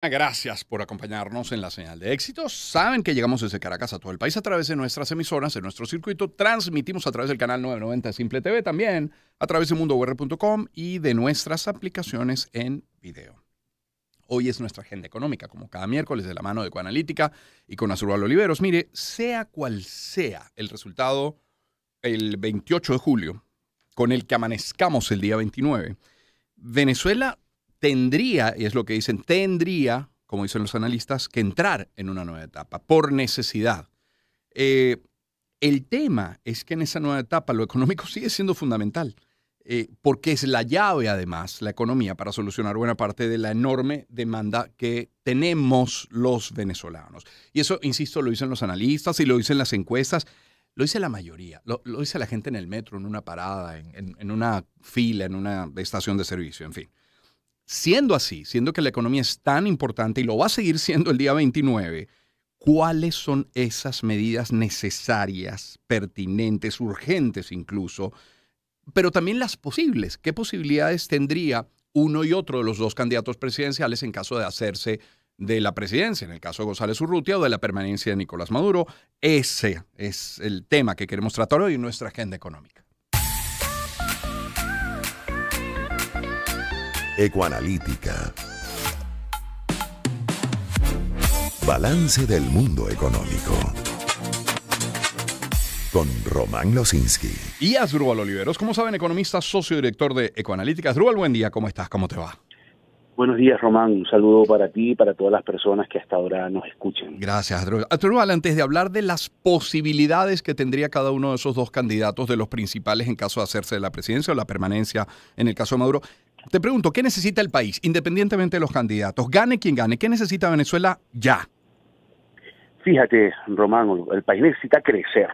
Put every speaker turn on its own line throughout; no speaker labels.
Gracias por acompañarnos en la señal de éxitos. Saben que llegamos desde Caracas a todo el país a través de nuestras emisoras, en nuestro circuito. Transmitimos a través del canal 990 de Simple TV, también a través de mundour.com y de nuestras aplicaciones en video. Hoy es nuestra agenda económica, como cada miércoles, de la mano de Ecoanalítica y con Asdrúbal Oliveros. Mire, sea cual sea el resultado el 28 de julio, con el que amanezcamos el día 29, Venezuela tendría, y es lo que dicen, como dicen los analistas, que entrar en una nueva etapa por necesidad. El tema es que en esa nueva etapa lo económico sigue siendo fundamental, porque es la llave, además, la economía, para solucionar buena parte de la enorme demanda que tenemos los venezolanos. Y eso, insisto, lo dicen los analistas y lo dicen las encuestas. Lo dice la mayoría, lo dice la gente en el metro, en una parada, en una fila, en una estación de servicio, en fin. Siendo así, siendo que la economía es tan importante y lo va a seguir siendo el día 29, ¿cuáles son esas medidas necesarias, pertinentes, urgentes incluso, pero también las posibles? ¿Qué posibilidades tendría uno y otro de los dos candidatos presidenciales en caso de hacerse de la presidencia, en el caso de González Urrutia, o de la permanencia de Nicolás Maduro? Ese es el tema que queremos tratar hoy en nuestra agenda económica.
Ecoanalítica. Balance del mundo económico. Con Román Losinski.
Y Asdrúbal Oliveros, como saben, economista, socio director de Ecoanalítica. Asdrúbal, buen día, ¿cómo estás? ¿Cómo te va?
Buenos días, Román. Un saludo para ti y para todas las personas que hasta ahora nos escuchan.
Gracias, Asdrúbal. Asdrúbal, antes de hablar de las posibilidades que tendría cada uno de esos dos candidatos, de los principales en caso de hacerse de la presidencia o la permanencia en el caso de Maduro, te pregunto, ¿qué necesita el país, independientemente de los candidatos? Gane quien gane, ¿qué necesita Venezuela ya?
Fíjate, Román, el país necesita crecer.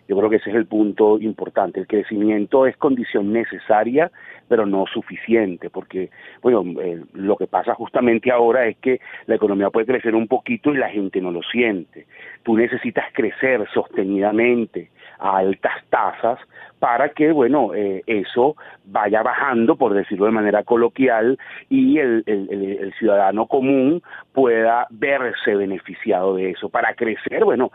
Yo creo que ese es el punto importante. El crecimiento es condición necesaria, pero no suficiente, porque, bueno, lo que pasa justamente ahora es que la economía puede crecer un poquito y la gente no lo siente. Tú necesitas crecer sostenidamente a altas tasas para que, bueno, eso vaya bajando, por decirlo de manera coloquial, y el ciudadano común pueda verse beneficiado de eso. Para crecer, bueno,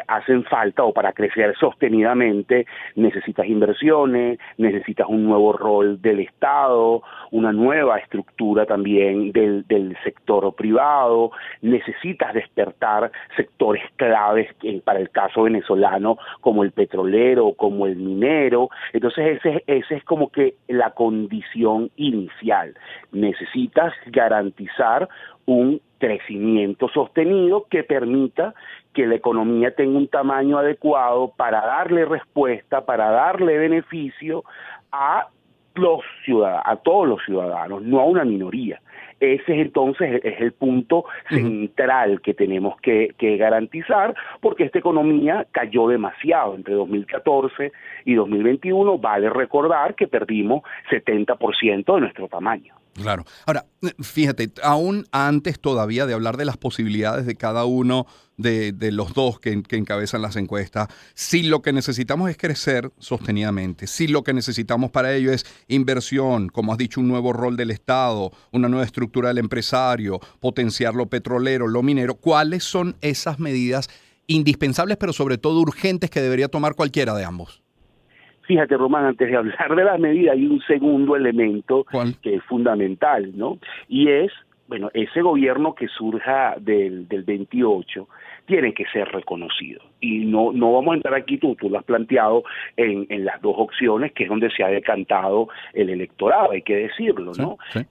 hacen falta, o para crecer sostenidamente, necesitas inversiones, necesitas un nuevo rol del Estado, una nueva estructura también del sector privado, necesitas despertar sectores claves para el caso venezolano, como el petrolero, como el minero. Entonces ese es como que la condición inicial. Necesitas garantizar un crecimiento sostenido que permita que la economía tenga un tamaño adecuado para darle respuesta, para darle beneficio a los ciudadanos, a todos los ciudadanos, no a una minoría. Ese es entonces el punto central que tenemos que garantizar, porque esta economía cayó demasiado entre 2014 y 2021. Vale recordar que perdimos 70% de nuestro tamaño.
Claro. Ahora, fíjate, aún antes todavía de hablar de las posibilidades de cada uno de los dos que encabezan las encuestas, si lo que necesitamos es crecer sostenidamente, si lo que necesitamos para ello es inversión, como has dicho, un nuevo rol del Estado, una nueva estructura del empresario, potenciar lo petrolero, lo minero, ¿cuáles son esas medidas indispensables, pero sobre todo urgentes, que debería tomar cualquiera de ambos?
Fíjate, Román, antes de hablar de las medidas hay un segundo elemento que es fundamental, ¿no? Y es, bueno, ese gobierno que surja del 28 tiene que ser reconocido. Y no vamos a entrar aquí, tú lo has planteado en las dos opciones, que es donde se ha decantado el electorado, hay que decirlo, ¿no? Sí.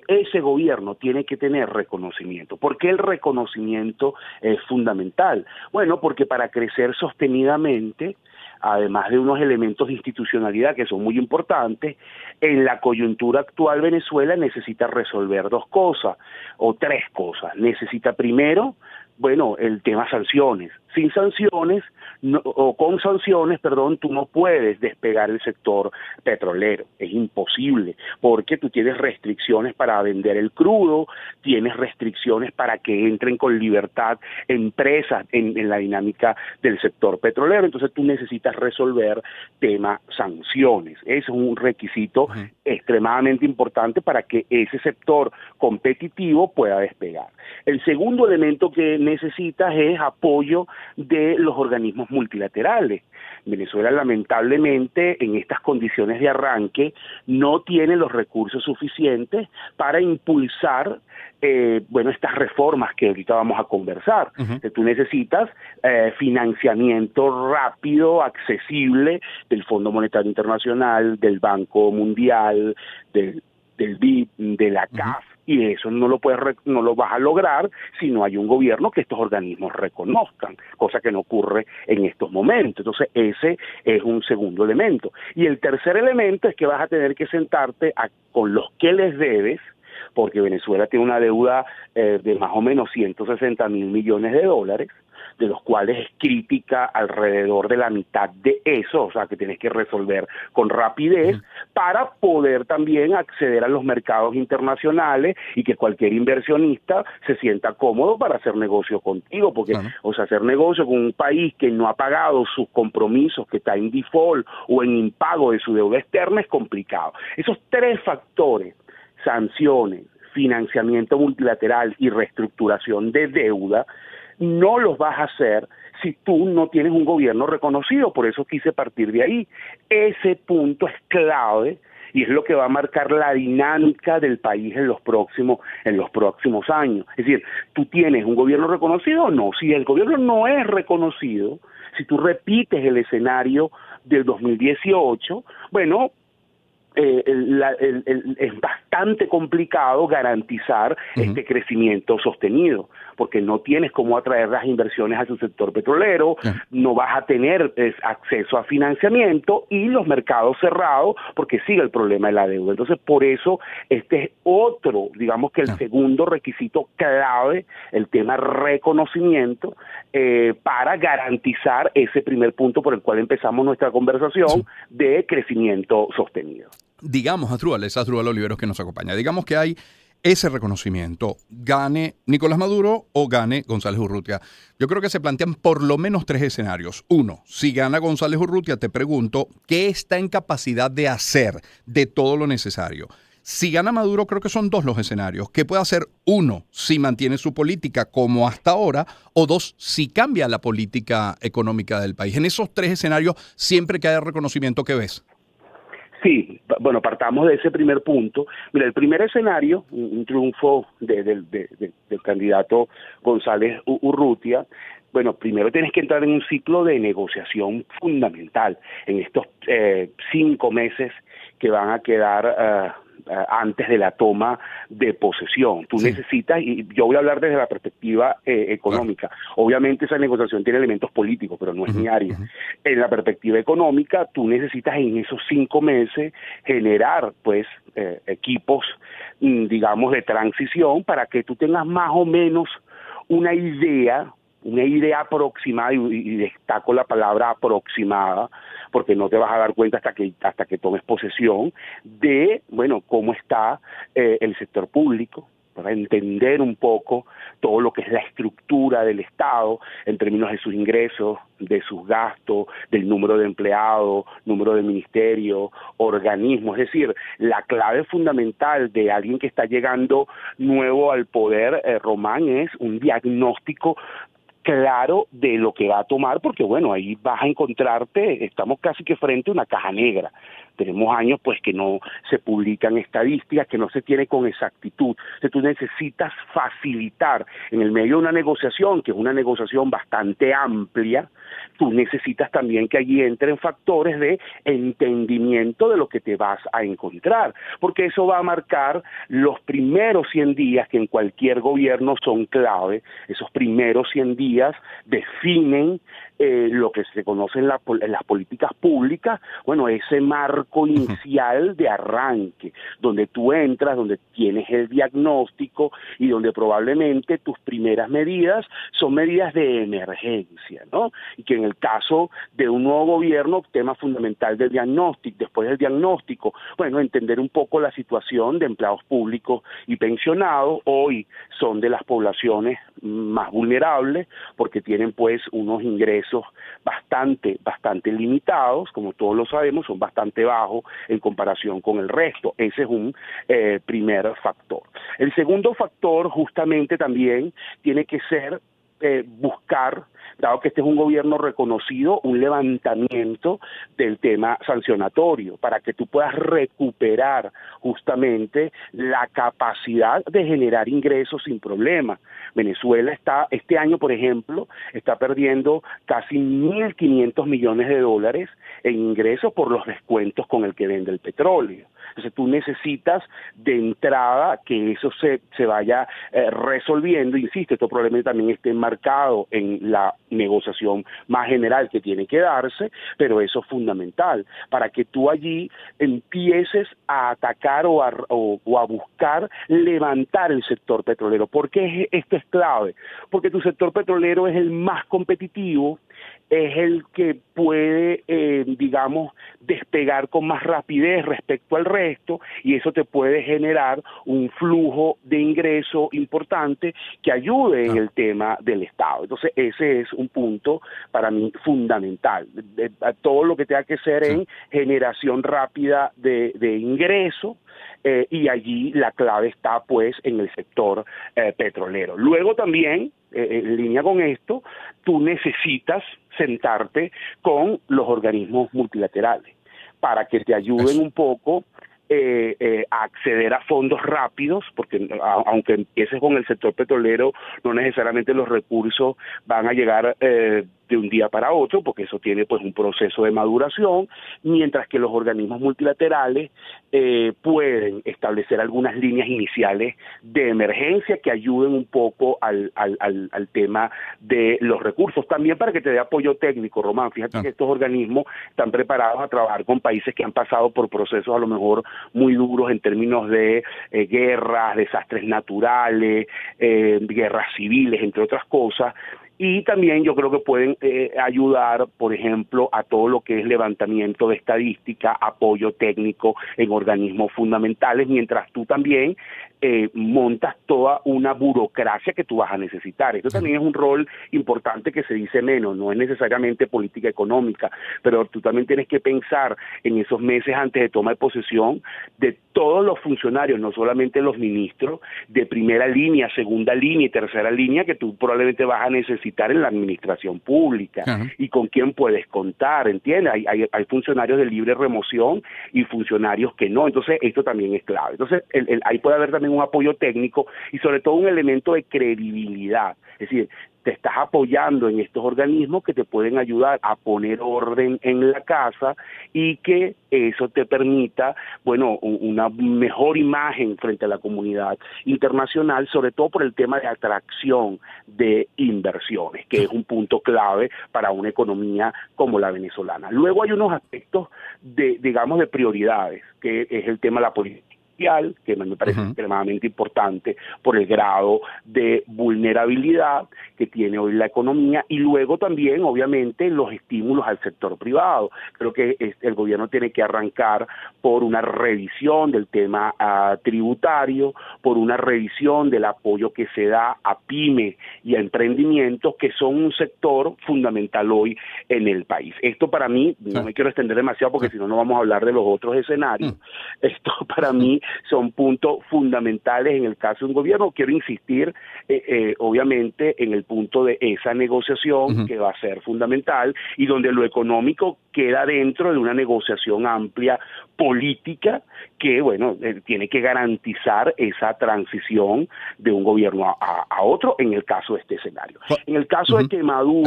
Ese gobierno tiene que tener reconocimiento. ¿Por qué el reconocimiento es fundamental? Bueno, porque para crecer sostenidamente, además de unos elementos de institucionalidad que son muy importantes, en la coyuntura actual Venezuela necesita resolver dos cosas, o tres cosas. Necesita primero bueno, el tema sanciones. Sin sanciones, o con sanciones, perdón, tú no puedes despegar el sector petrolero. Es imposible, porque tú tienes restricciones para vender el crudo, tienes restricciones para que entren con libertad empresas en la dinámica del sector petrolero. Entonces tú necesitas resolver tema sanciones. Ese es un requisito extremadamente importante para que ese sector competitivo pueda despegar. El segundo elemento que necesitas es apoyo de los organismos multilaterales. Venezuela, lamentablemente, en estas condiciones de arranque, no tiene los recursos suficientes para impulsar estas reformas que ahorita vamos a conversar. Tú necesitas financiamiento rápido, accesible del Fondo Monetario Internacional, del Banco Mundial, del BID, de la CAF, y eso no lo vas a lograr si no hay un gobierno que estos organismos reconozcan, cosa que no ocurre en estos momentos. Entonces ese es un segundo elemento. Y el tercer elemento es que vas a tener que sentarte con los que les debes, porque Venezuela tiene una deuda de más o menos 160 mil millones de dólares, de los cuales es crítica alrededor de la mitad de eso, o sea que tienes que resolver con rapidez para poder también acceder a los mercados internacionales y que cualquier inversionista se sienta cómodo para hacer negocio contigo, porque hacer negocio con un país que no ha pagado sus compromisos, que está en default o en impago de su deuda externa, es complicado. Esos tres factores, sanciones, financiamiento multilateral y reestructuración de deuda, no los vas a hacer si tú no tienes un gobierno reconocido. Por eso quise partir de ahí. Ese punto es clave y es lo que va a marcar la dinámica del país en los próximos años. Es decir, ¿tú tienes un gobierno reconocido o no? Si el gobierno no es reconocido, si tú repites el escenario del 2018, bueno, es bastante complicado garantizar este crecimiento sostenido, porque no tienes cómo atraer las inversiones a tu sector petrolero, no vas a tener acceso a financiamiento y los mercados cerrados, porque sigue el problema de la deuda. Entonces, por eso, este es otro, digamos que el segundo requisito clave, el tema reconocimiento, para garantizar ese primer punto por el cual empezamos nuestra conversación de crecimiento sostenido.
Digamos, Asdrúbal Oliveros que nos acompaña, digamos que hay ese reconocimiento, gane Nicolás Maduro o gane González Urrutia. Yo creo que se plantean por lo menos tres escenarios. Uno, si gana González Urrutia, te pregunto, ¿qué está en capacidad de hacer de todo lo necesario? Si gana Maduro, creo que son dos los escenarios. ¿Qué puede hacer? Uno, si mantiene su política como hasta ahora, o dos, si cambia la política económica del país. En esos tres escenarios, siempre que haya reconocimiento, ¿qué ves?
Sí, bueno, partamos de ese primer punto. Mira, el primer escenario, un triunfo del candidato González Urrutia, bueno, primero tienes que entrar en un ciclo de negociación fundamental en estos 5 meses que van a quedar antes de la toma de posesión. Tú necesitas, y yo voy a hablar desde la perspectiva económica, obviamente esa negociación tiene elementos políticos, pero no es mi área. En la perspectiva económica, tú necesitas en esos 5 meses generar, pues, equipos, digamos, de transición para que tú tengas más o menos una idea aproximada, y destaco la palabra aproximada, porque no te vas a dar cuenta hasta que tomes posesión de, bueno, cómo está el sector público, para entender un poco todo lo que es la estructura del Estado en términos de sus ingresos, de sus gastos, del número de empleados, número de ministerios, organismos. Es decir, la clave fundamental de alguien que está llegando nuevo al poder, Román, es un diagnóstico claro de lo que va a tomar, porque bueno, ahí vas a encontrarte, estamos casi que frente a una caja negra. Tenemos años pues que no se publican estadísticas, que no se tiene con exactitud. Entonces tú necesitas facilitar en el medio de una negociación, que es una negociación bastante amplia, tú necesitas también que allí entren factores de entendimiento de lo que te vas a encontrar, porque eso va a marcar los primeros 100 días que en cualquier gobierno son clave. Esos primeros 100 días definen lo que se conoce en las políticas públicas, bueno, ese marco inicial de arranque, donde tú entras, donde tienes el diagnóstico y donde probablemente tus primeras medidas son medidas de emergencia, ¿no? Y que en el caso de un nuevo gobierno, tema fundamental del diagnóstico, después del diagnóstico, bueno, entender un poco la situación de empleados públicos y pensionados. Hoy son de las poblaciones más vulnerables porque tienen pues unos ingresos bastante limitados, como todos lo sabemos, son bastante bajos en comparación con el resto. Ese es un primer factor. El segundo factor justamente también tiene que ser buscar, dado que este es un gobierno reconocido, un levantamiento del tema sancionatorio para que tú puedas recuperar justamente la capacidad de generar ingresos sin problema. Venezuela está, este año por ejemplo, está perdiendo casi 1.500 millones de dólares en ingresos por los descuentos con el que vende el petróleo. Entonces tú necesitas de entrada que eso se vaya resolviendo. Insisto, esto probablemente también esté enmarcado en la negociación más general que tiene que darse, pero eso es fundamental para que tú allí empieces a atacar o a buscar levantar el sector petrolero. ¿Por qué esto es clave? Porque tu sector petrolero es el más competitivo, es el que puede, digamos, despegar con más rapidez respecto al resto, y eso te puede generar un flujo de ingreso importante que ayude en el tema del Estado. Entonces, ese es un punto para mí fundamental. Todo lo que tenga que ser en generación rápida de ingreso, y allí la clave está pues en el sector petrolero. Luego también, en línea con esto, tú necesitas sentarte con los organismos multilaterales para que te ayuden un poco a acceder a fondos rápidos, porque aunque empieces con el sector petrolero, no necesariamente los recursos van a llegar de un día para otro, porque eso tiene pues un proceso de maduración, mientras que los organismos multilaterales pueden establecer algunas líneas iniciales de emergencia que ayuden un poco al tema de los recursos, también para que te dé apoyo técnico, Román. Fíjate que estos organismos están preparados a trabajar con países que han pasado por procesos a lo mejor muy duros en términos de guerras, desastres naturales, guerras civiles, entre otras cosas. Y también yo creo que pueden ayudar, por ejemplo, a todo lo que es levantamiento de estadística, apoyo técnico en organismos fundamentales, mientras tú también montas toda una burocracia que tú vas a necesitar. Esto también es un rol importante que se dice menos, no es necesariamente política económica, pero tú también tienes que pensar en esos meses antes de toma de posesión de todos los funcionarios, no solamente los ministros, de primera línea, segunda línea y tercera línea que tú probablemente vas a necesitar en la administración pública y con quién puedes contar, ¿entiendes? Hay funcionarios de libre remoción y funcionarios que no, entonces esto también es clave. Entonces ahí puede haber también un apoyo técnico y sobre todo un elemento de credibilidad, es decir, te estás apoyando en estos organismos que te pueden ayudar a poner orden en la casa y que eso te permita, bueno, una mejor imagen frente a la comunidad internacional, sobre todo por el tema de atracción de inversiones, que es un punto clave para una economía como la venezolana. Luego hay unos aspectos digamos, de prioridades, que es el tema de la política, que me parece extremadamente importante por el grado de vulnerabilidad que tiene hoy la economía, y luego también, obviamente, los estímulos al sector privado. Creo que el gobierno tiene que arrancar por una revisión del tema tributario, por una revisión del apoyo que se da a pymes y a emprendimientos, que son un sector fundamental hoy en el país. Esto para mí, no me quiero extender demasiado porque si no, no vamos a hablar de los otros escenarios. Esto para mí son puntos fundamentales en el caso de un gobierno. Quiero insistir, obviamente, en el punto de esa negociación que va a ser fundamental y donde lo económico queda dentro de una negociación amplia política que, bueno, tiene que garantizar esa transición de un gobierno a otro en el caso de este escenario. En el caso de que Maduro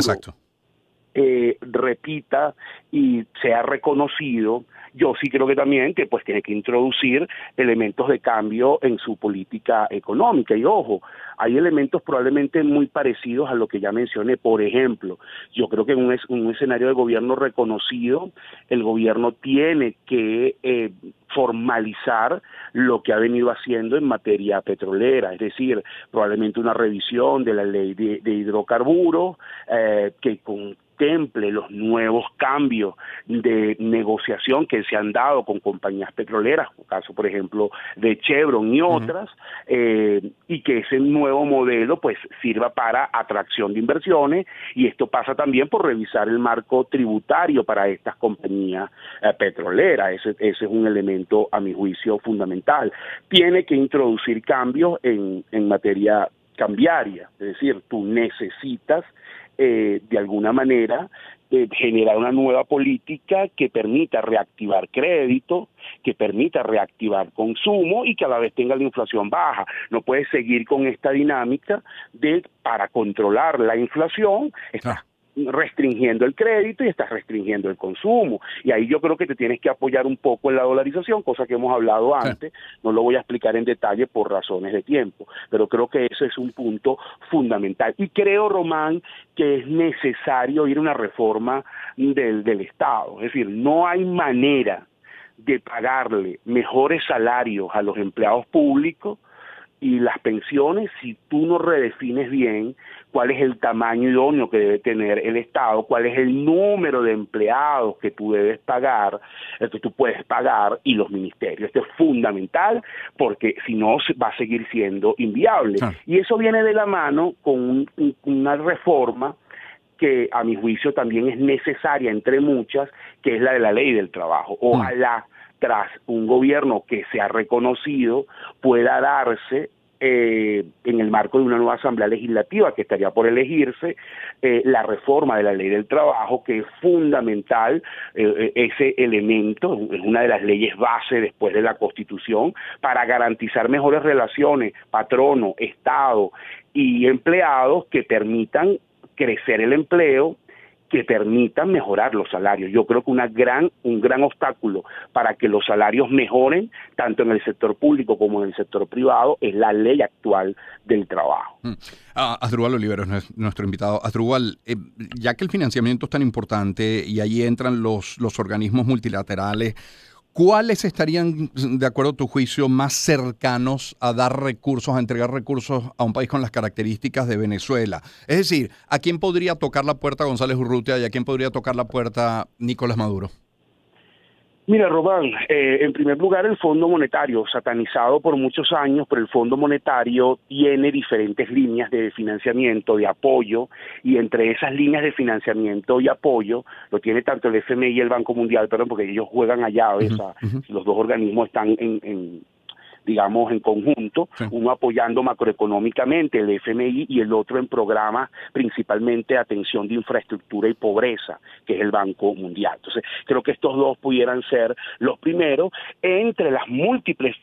repita y sea reconocido, yo sí creo que también que pues tiene que introducir elementos de cambio en su política económica. Y ojo, hay elementos probablemente muy parecidos a lo que ya mencioné. Por ejemplo, yo creo que en un escenario de gobierno reconocido, el gobierno tiene que formalizar lo que ha venido haciendo en materia petrolera, es decir, probablemente una revisión de la ley de hidrocarburos que contemple los nuevos cambios de negociación que se han dado con compañías petroleras, caso por ejemplo de Chevron y otras, y que ese nuevo modelo pues sirva para atracción de inversiones, y esto pasa también por revisar el marco tributario para estas compañías petroleras. Ese es un elemento a mi juicio fundamental. Tiene que introducir cambios en materia cambiaria, es decir, tú necesitas de alguna manera generar una nueva política que permita reactivar crédito, que permita reactivar consumo y que a la vez tenga la inflación baja. No puedes seguir con esta dinámica de, para controlar la inflación, estás restringiendo el crédito y estás restringiendo el consumo, y ahí yo creo que te tienes que apoyar un poco en la dolarización, cosa que hemos hablado antes. No lo voy a explicar en detalle por razones de tiempo, pero creo que ese es un punto fundamental, y creo, Román, que es necesario ir a una reforma del Estado. Es decir, no hay manera de pagarle mejores salarios a los empleados públicos y las pensiones si tú no redefines bien cuál es el tamaño idóneo que debe tener el Estado, cuál es el número de empleados que tú debes pagar, que tú puedes pagar, y los ministerios. Esto es fundamental, porque si no va a seguir siendo inviable. Y eso viene de la mano con una reforma que a mi juicio también es necesaria entre muchas, que es la de la ley del trabajo. Ojalá tras un gobierno que se ha reconocido pueda darse en el marco de una nueva asamblea legislativa que estaría por elegirse, la reforma de la ley del trabajo, que es fundamental. Ese elemento es una de las leyes base después de la Constitución para garantizar mejores relaciones patrono, Estado y empleados, que permitan crecer el empleo, que permitan mejorar los salarios. Yo creo que un gran obstáculo para que los salarios mejoren, tanto en el sector público como en el sector privado, es la ley actual del trabajo.
Asdrúbal Olivero es nuestro invitado. Asdrúbal, ya que el financiamiento es tan importante y ahí entran los organismos multilaterales, ¿cuáles estarían, de acuerdo a tu juicio, más cercanos a dar recursos, a entregar recursos a un país con las características de Venezuela? Es decir, ¿a quién podría tocar la puerta González Urrutia y a quién podría tocar la puerta Nicolás Maduro?
Mira, Román, en primer lugar, el Fondo Monetario, satanizado por muchos años, pero el Fondo Monetario tiene diferentes líneas de financiamiento, de apoyo, y entre esas líneas de financiamiento y apoyo, lo tiene tanto el FMI y el Banco Mundial, porque ellos juegan allá, los dos organismos están digamos, en conjunto, uno apoyando macroeconómicamente, el FMI, y el otro en programas principalmente de atención de infraestructura y pobreza, que es el Banco Mundial. Entonces, creo que estos dos pudieran ser los primeros entre las múltiples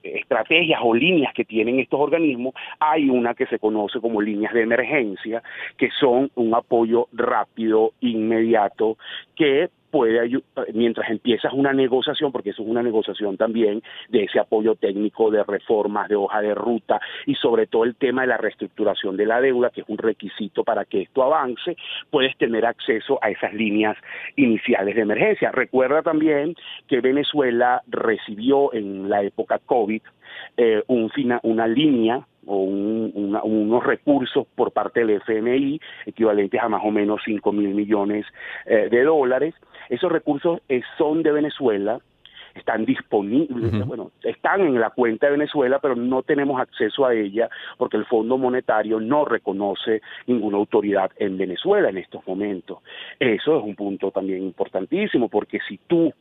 estrategias o líneas que tienen estos organismos. Hay una que se conoce como líneas de emergencia, que son un apoyo rápido, inmediato, que puede ayudar mientras empiezas una negociación, porque eso es una negociación también de ese apoyo técnico, de reformas, de hoja de ruta, y sobre todo el tema de la reestructuración de la deuda, que es un requisito para que esto avance. Puedes tener acceso a esas líneas iniciales de emergencia. Recuerda también que Venezuela recibió en la época COVID una línea o unos recursos por parte del FMI equivalentes a más o menos 5.000 millones de dólares. Esos recursos son de Venezuela, están disponibles, están en la cuenta de Venezuela, pero no tenemos acceso a ella porque el Fondo Monetario no reconoce ninguna autoridad en Venezuela en estos momentos. Eso es un punto también importantísimo, porque si tú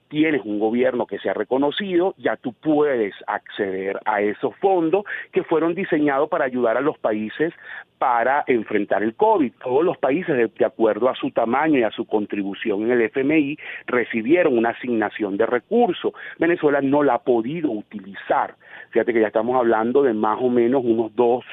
tienes un gobierno que se ha reconocido, ya tú puedes acceder a esos fondos que fueron diseñados para ayudar a los países para enfrentar el COVID. Todos los países, de acuerdo a su tamaño y a su contribución en el FMI, recibieron una asignación de recursos. Venezuela no la ha podido utilizar. Fíjate que ya estamos hablando de más o menos unos 2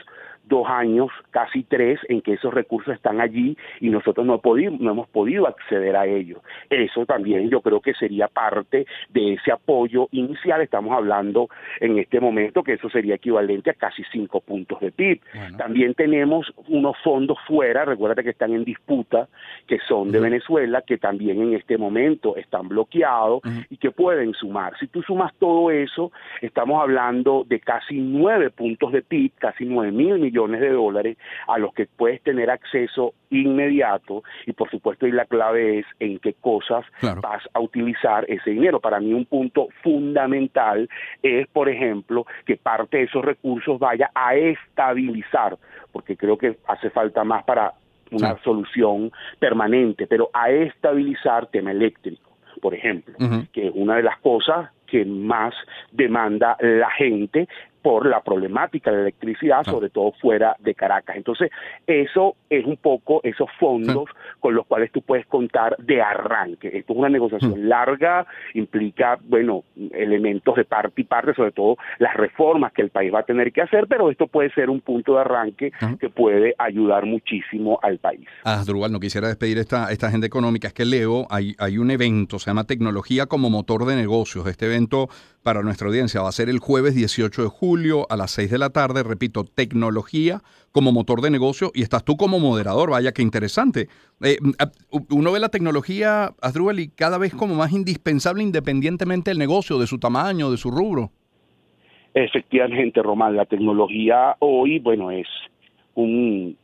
2 años, casi 3, en que esos recursos están allí y nosotros no hemos podido acceder a ellos. Eso también yo creo que sería parte de ese apoyo inicial. Estamos hablando en este momento que eso sería equivalente a casi 5 puntos de PIB. Bueno. También tenemos unos fondos fuera, recuérdate que están en disputa, que son de Venezuela, que también en este momento están bloqueados y que pueden sumar. Si tú sumas todo eso, estamos hablando de casi 9 puntos de PIB, casi 9.000 millones de dólares a los que puedes tener acceso inmediato, y por supuesto y la clave es en qué cosas vas a utilizar ese dinero. Para mí un punto fundamental es, por ejemplo, que parte de esos recursos vaya a estabilizar, porque creo que hace falta más para una solución permanente, pero a estabilizar tema eléctrico, por ejemplo, que es una de las cosas que más demanda la gente por la problemática de la electricidad, sobre todo fuera de Caracas. Entonces, eso es un poco esos fondos con los cuales tú puedes contar de arranque. Esto es una negociación larga, implica, bueno, elementos de parte y parte, sobre todo las reformas que el país va a tener que hacer, pero esto puede ser un punto de arranque que puede ayudar muchísimo al país.
Asdrúbal, no quisiera despedir esta agenda económica. Es que leo, hay un evento, se llama Tecnología como Motor de Negocios. Este evento para nuestra audiencia va a ser el jueves 18 de julio a las 6 de la tarde. Repito, tecnología como motor de negocio, y estás tú como moderador. Vaya, qué interesante. Uno ve la tecnología, Asdrúbal, y cada vez como más indispensable independientemente del negocio, de su tamaño, de su rubro.
Efectivamente, Román, la tecnología hoy, bueno, es un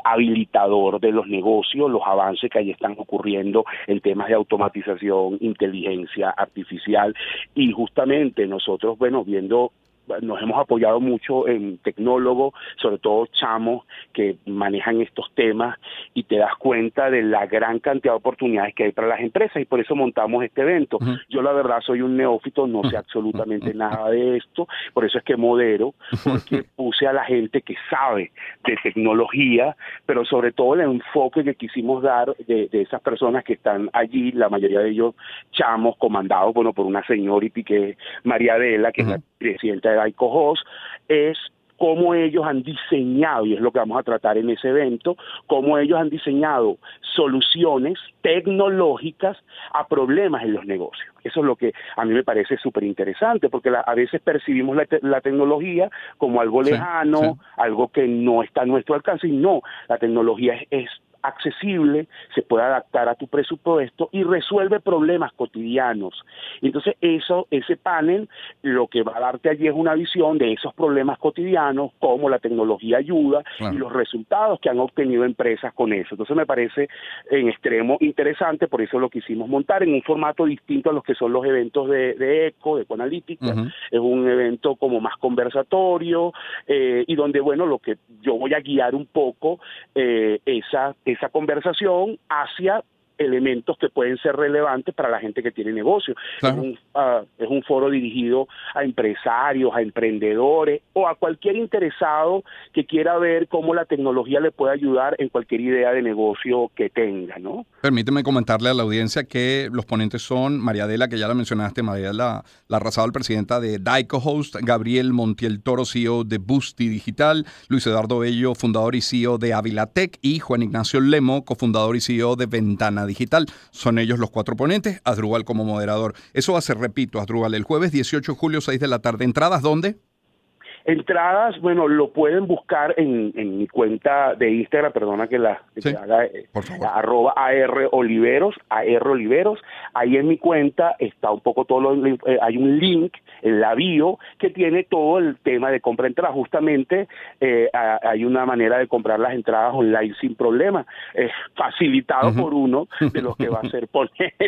habilitador de los negocios, los avances que ahí están ocurriendo en temas de automatización, inteligencia artificial, y justamente nosotros, bueno, nos hemos apoyado mucho en tecnólogos, sobre todo chamos que manejan estos temas, y te das cuenta de la gran cantidad de oportunidades que hay para las empresas, y por eso montamos este evento. Yo la verdad soy un neófito, no sé absolutamente nada de esto, por eso es que modero, porque puse a la gente que sabe de tecnología, pero sobre todo el enfoque que quisimos dar de esas personas que están allí, la mayoría de ellos chamos, comandados, bueno, por una señorita que es María Adela, que es la presidenta de ICOHOS, es cómo ellos han diseñado, y es lo que vamos a tratar en ese evento, cómo ellos han diseñado soluciones tecnológicas a problemas en los negocios. Eso es lo que a mí me parece súper interesante, porque a veces percibimos la tecnología como algo lejano, algo que no está a nuestro alcance, y no, la tecnología es accesible, se puede adaptar a tu presupuesto y resuelve problemas cotidianos. Entonces ese panel lo que va a darte allí es una visión de esos problemas cotidianos, cómo la tecnología ayuda y los resultados que han obtenido empresas con eso. Entonces me parece en extremo interesante, por eso lo quisimos montar en un formato distinto a los que son los eventos de ECO, de Ecoanalítica. Es un evento como más conversatorio, y donde, bueno, lo que yo voy a guiar un poco esa conversación hacia elementos que pueden ser relevantes para la gente que tiene negocio. Es un foro dirigido a empresarios, a emprendedores o a cualquier interesado que quiera ver cómo la tecnología le puede ayudar en cualquier idea de negocio que tenga, ¿no?
Permíteme comentarle a la audiencia que los ponentes son María Adela, que ya la mencionaste, María Adela Larrazábal, presidenta de ICOHOS, Gabriel Montiel Toro, CEO de Boosty Digital, Luis Eduardo Bello, fundador y CEO de Avilatec, y Juan Ignacio Lemo, cofundador y CEO de Ventana Digital. Son ellos los 4 ponentes, Asdrúbal como moderador. Eso va a ser, repito, Asdrúbal, el jueves 18 de julio, 6 de la tarde. ¿Entradas dónde?
Entradas, bueno, lo pueden buscar en mi cuenta de Instagram, perdona que haga, @AROliveros, ahí en mi cuenta está un poco hay un link en la bio que tiene todo el tema de compra de entradas. Justamente hay una manera de comprar las entradas online sin problema, facilitado por uno de los que va a ser ponente.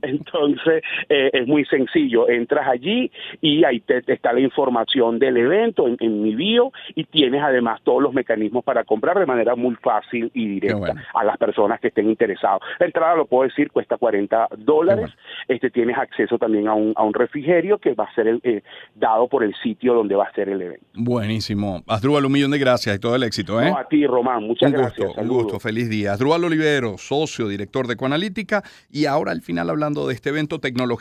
Entonces, es muy sencillo, entras allí y ahí está la información del evento en mi bio, y tienes además todos los mecanismos para comprar de manera muy fácil y directa a las personas que estén interesadas. La entrada, lo puedo decir, cuesta $40. Tienes acceso también a un refrigerio que va a ser dado por el sitio donde va a ser el evento.
Buenísimo. Asdrúbal, un millón de gracias y todo el éxito.
No, a ti, Román, muchas gracias.
Un gusto, feliz día. Asdrúbal Oliveros, socio, director de Ecoanalítica, y ahora al final hablando de este evento tecnológico.